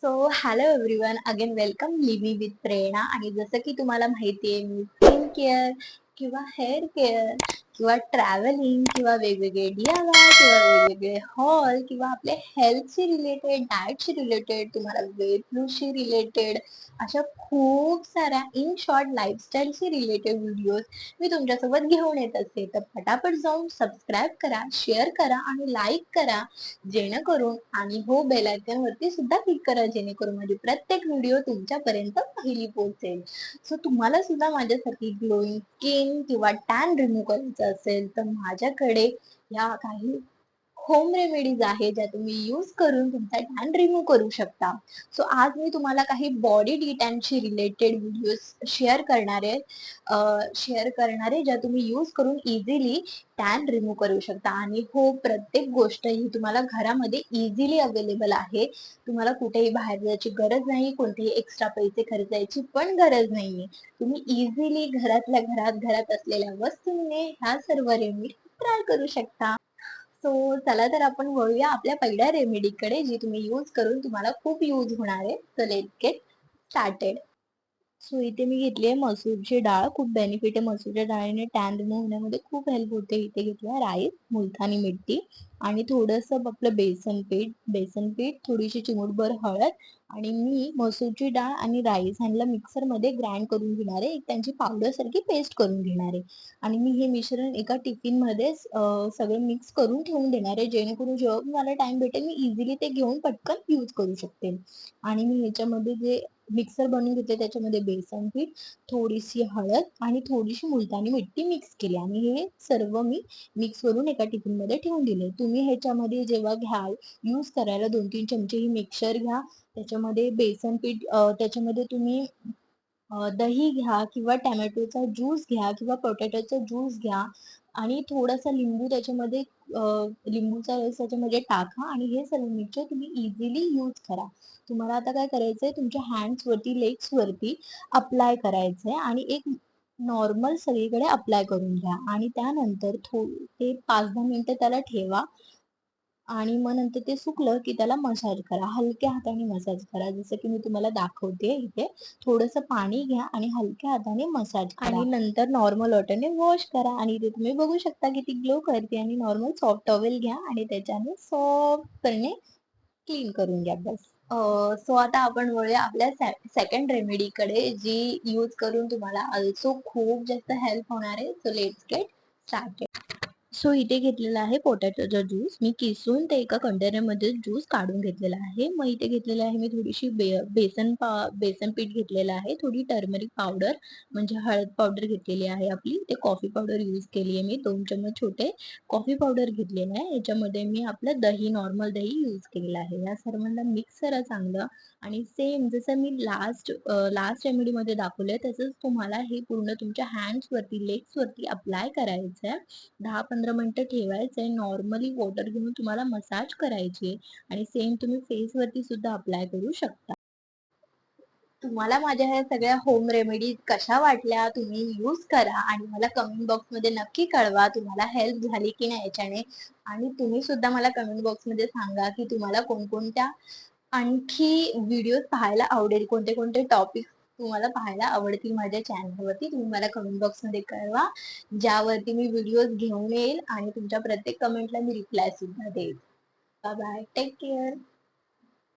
So hello everyone, again welcome live with Prerna. आणि जसं की तुम्हाला माहिती आहे, मी स्किन केअर किंवा हेअर केअर किंवा ट्रॅव्हलिंग किंवा वेगवेगळे DIY किंवा वेगवेगळे हॉल किंवा आपले हेल्थशी रिलेटेड, डाएटशी रिलेटेड, तुम्हाला वेट लूजशी रिलेटेड अशा खूप साऱ्या इन शॉर्ट लाईफस्टाईलशी रिलेटेड व्हिडिओज मी तुमच्यासोबत घेऊन येत असते. तर पटापट जाऊन सबस्क्राईब करा, शेअर करा आणि लाईक करा, जेणेकरून आणि हो बेल आयकॉन वरती सुद्धा क्लिक करा, जेणेकरून माझी प्रत्येक व्हिडिओ तुमच्यापर्यंत पहिली पोहोचेल. सो तुम्हाला सुद्धा माझ्यासारखी ग्लोईंग स्किन किंवा टॅन रिमूव्ह करायचं असेल तर माझ्याकडे ह्या काही होम रेमेडीज आहे ज्या तुम्ही यूज करून तुमचा टॅन रिमूव्ह करू शकता. सो आज मी तुम्हाला काही बॉडी डिटॅनशी रिलेटेड व्हिडिओज शेअर करणारे ज्या तुम्ही यूज करून इझिली टॅन रिमूव्ह करू शकता. आणि हो, प्रत्येक गोष्ट ही तुम्हाला घरामध्ये इझिली अवेलेबल आहे. तुम्हाला कुठेही बाहेर जायची गरज नाही, कोणतेही एक्स्ट्रा पैसे खर्चायची पण गरज नाहीये. तुम्ही इझिली घरातल्या घरात असलेल्या वस्तूंनी ह्या सर्व रेमेडी ट्राय करू शकता. सो चला तर आपण वळूया आपल्या पहिल्या रेमेडीकडे, जी तुम्ही यूज करून तुम्हाला खूप यूज होणार आहे. So let's get started. So इथे मी घेतली आहे मसूरची डाळ. खूप बेनिफिट आहे मसूरच्या डाळीने, टॅन रिमूव्ह होण्यामध्ये खूप हेल्प होते. इथे घेतला राईस, मुलतानी मिट्टी आणि थोडंसं आपलं बेसन पीठ, थोडीशी चिमूटभर हळद. आणि मी मसूरची डाळ आणि राईस ह्यांना मिक्सरमध्ये ग्राइंड करून घेणार आहे. एक त्यांची पावडर सारखी पेस्ट करून घेणार आहे. आणि मी हे मिश्रण एका टिफिनमध्ये सगळं मिक्स करून ठेवून देणार आहे, जेणेकरून जेव्हा मला टाइम भेटेल मी इझिली ते घेऊन पटकन यूज करू शकते. आणि मी ह्याच्यामध्ये जे मिक्सर बनवून घेतले त्याच्यामध्ये बेसन पीठ, थोडीशी हळद आणि थोडीशी मुलतानी मिट्टी मिक्स केली आणि हे सर्व मी मिक्स करून एका टिफिनमध्ये ठेवून दिले. तुम्ही ह्याच्यामध्ये जेव्हा घ्याल यूज करायला 2-3 चमचे ही मिक्सचर घ्या. त्याच्यामध्ये बेसन पीठ, त्याच्यामध्ये तुम्ही दही घ्या किंवा टोमॅटोचा ज्यूस घ्या किंवा पोटॅटोचा ज्यूस घ्या आणि थोडासा लिंबू त्याच्यामध्ये, लिंबूचा रस त्याच्यामध्ये टाका आणि हे सर्व मिक्सचर तुम्ही इझिली यूज करा. तुम्हाला आता काय करायचंय, तुमच्या हँड्सवरती, लेग्सवरती अप्लाय करायचंय आणि एक नॉर्मल सगळीकडे अप्लाय करून घ्या. आणि त्यानंतर ते 5-10 मिनिटं त्याला ठेवा आणि मग नंतर ते सुकलं की त्याला मसाज करा. हलक्या हाताने मसाज करा. जसं की मी तुम्हाला दाखवते इथे. थोडंसं पाणी घ्या आणि हलक्या हाताने मसाज करा आणि नंतर नॉर्मल वॉटरने वॉश करा. आणि इथे तुम्ही बघू शकता की ती ग्लो करते. आणि नॉर्मल सॉफ्ट टॉवेल घ्या आणि त्याच्याने सॉफ्टपणे क्लीन करून घ्या बस. सो आता आपण वळूया आपल्या सेकंड रेमेडीकडे, जी यूज करून तुम्हाला अल्सो खूप जास्त हेल्प होणार आहे. So let's get started. So इथे घेतलेला आहे पोटॅटोचा ज्यूस. मी किसून ते एका कंटेनरमध्ये ज्यूस काढून घेतलेला आहे. मग इथे घेतलेलं आहे मी थोडीशी बेसन पीठ घेतलेलं आहे, थोडी टर्मरिक पावडर म्हणजे हळद पावडर घेतलेली आहे आपली. ते कॉफी पावडर यूज केली आहे मी, 2 चम्मच छोटे कॉफी पावडर घेतलेलं आहे. याच्यामध्ये मी आपलं दही, नॉर्मल दही यूज केलेलं आहे. या सर्वांना मिक्स करा चांगलं. आणि सेम जसं मी लास्ट रेमेडीमध्ये दाखवलंय तसंच तुम्हाला हे पूर्ण तुमच्या हँड्सवरती, लेग्सवरती अप्लाय करायचंय. 10-15 मिनिटं ठेवायचंय. नॉर्मली वॉटर घेऊन तुम्हाला मसाज करायची आणि सेम तुम्ही फेसवरती सुद्धा अप्लाय करू शकता. तुम्हाला माझ्या ह्या सगळ्या होम रेमेडीज कशा वाटल्या, तुम्ही यूज करा आणि मला कमेंट बॉक्समध्ये नक्की कळवा तुम्हाला हेल्प झाली की नाही याच्याने. आणि तुम्ही सुद्धा मला कमेंट बॉक्समध्ये सांगा की तुम्हाला कोणकोणत्या आणखी व्हिडिओज पाहायला आवडेल, कोणते कोणते टॉपिक तुम्हाला पाहायला आवडतील माझ्या चॅनलवरती. तुम्ही मला कमेंट बॉक्समध्ये कळवा, ज्यावरती मी व्हिडिओज घेऊन येईल आणि तुमच्या प्रत्येक कमेंटला मी रिप्लाय सुद्धा देईल. Bye bye, take care.